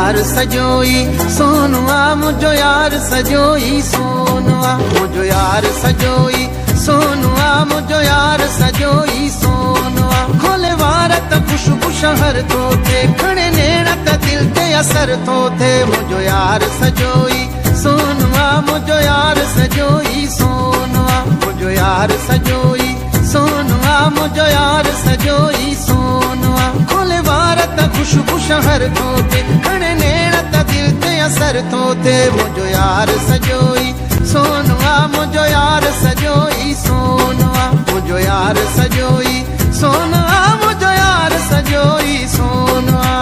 यार सजोई सोनुआ मुझो यार सजोई सोनुआ मुझो यार सजोई सोनुआ मुझो यार सजोई सोनुआ खोले वारत खुशबू शहर तो थे खड़े नेड़ा त दिल ते असर तो थे मुझो यार सजोई सोनुआ मुझो यार सजोई सोनुआ मुझो यार सजोई सोनुआ मुझो यार सजोई सोनुआ खोले वारत खुशबू शहर तो थे खड़े नेड़ा त दिल ते असर तो थे मुझो यार सजोई सोनुआ मुझो यार सजोई सोनुआ मुझो यार सजोई सोनुआ मुझो यार सजोई सोनुआ।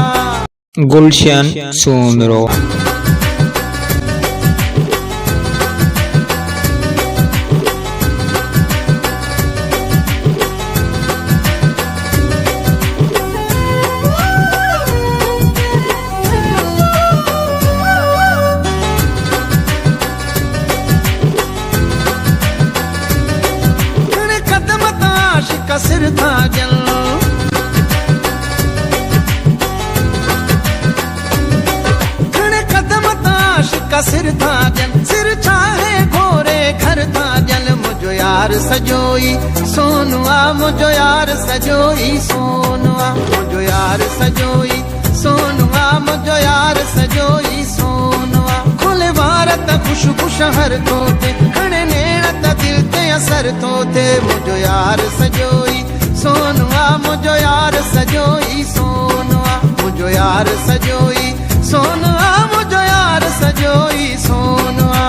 गुलशन सोनरो सिर था जल खड़े कदम ताश का सिर था जल सिर चाहे घोरे घर था जल मुझो यार सजोई सोनुआ मुझो यार सजोई सोनुआ मुझो यार सजोई सोनुआ मुझो यार सजोई सोनुआ खोले वारत खुशबू शहर तो थे खड़े नेड़ा त दिल ते असर तो थे मुझो यार सजोई सोनुआ मुझो यार सजोई सोनुआ मुझो यार सजोई सोनुआ मुझो यार सजोई सोनुआ।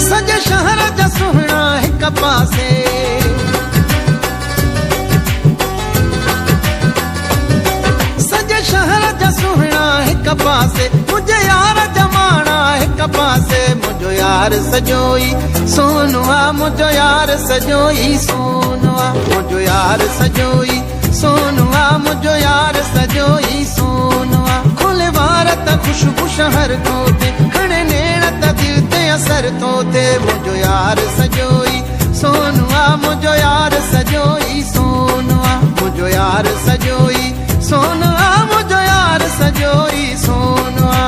सजे शहर जा सुहना हिक पासे सजे शहर जा सुहना हिक पासे मुझे यार जमाना हिक पासे मुझो यार सजोई सोनुआ मुझो यार सजोई सोनुआ मुझो यार सजोई सोनुआ मुझो यार सजोई सोनुआ खोले वारत खुशबू शहर को थे खड़े नेड़ा त दिल ते असर तो थे मुझो यार सजोई सोनुआ मुझो यार सजोई सोनुआ मुझो यार सजोई सोनुआ मुझो यार सजोई सोनुआ।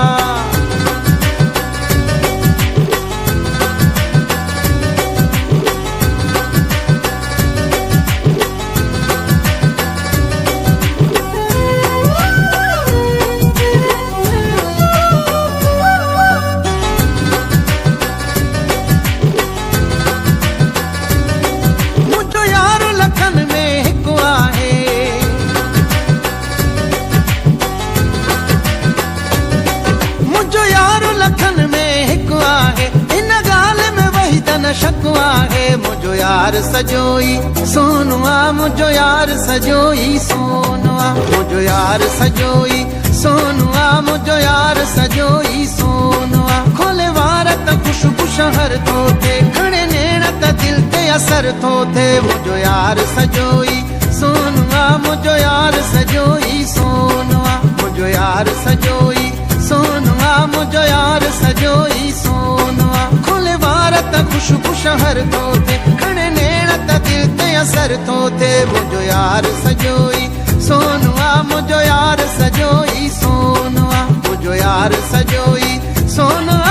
शकुआ है मुझो यार सजोई सोनुआ मुझो यार सजोई सोनुआ मुझो यार सजोई सोनुआ मुझो यार सजोई सोनुआ खोले वारत खुशबू शहर तो थे खड़े नेड़ा त दिल ते असर तो थे मुझो यार सजोई सोनुआ मुझो यार सजोई सोनुआ मुझो यार सजोई सोनुआ मुझो यार सजोई सोनुआ खोले वारत खुशबू शहर तो थे खड़े नेड़ा त दिल ते असर तो थे मुझो यार सजोई सोनुआ मुझो यार सजोई सोनुआ मुझो यार सजोई सोनुआ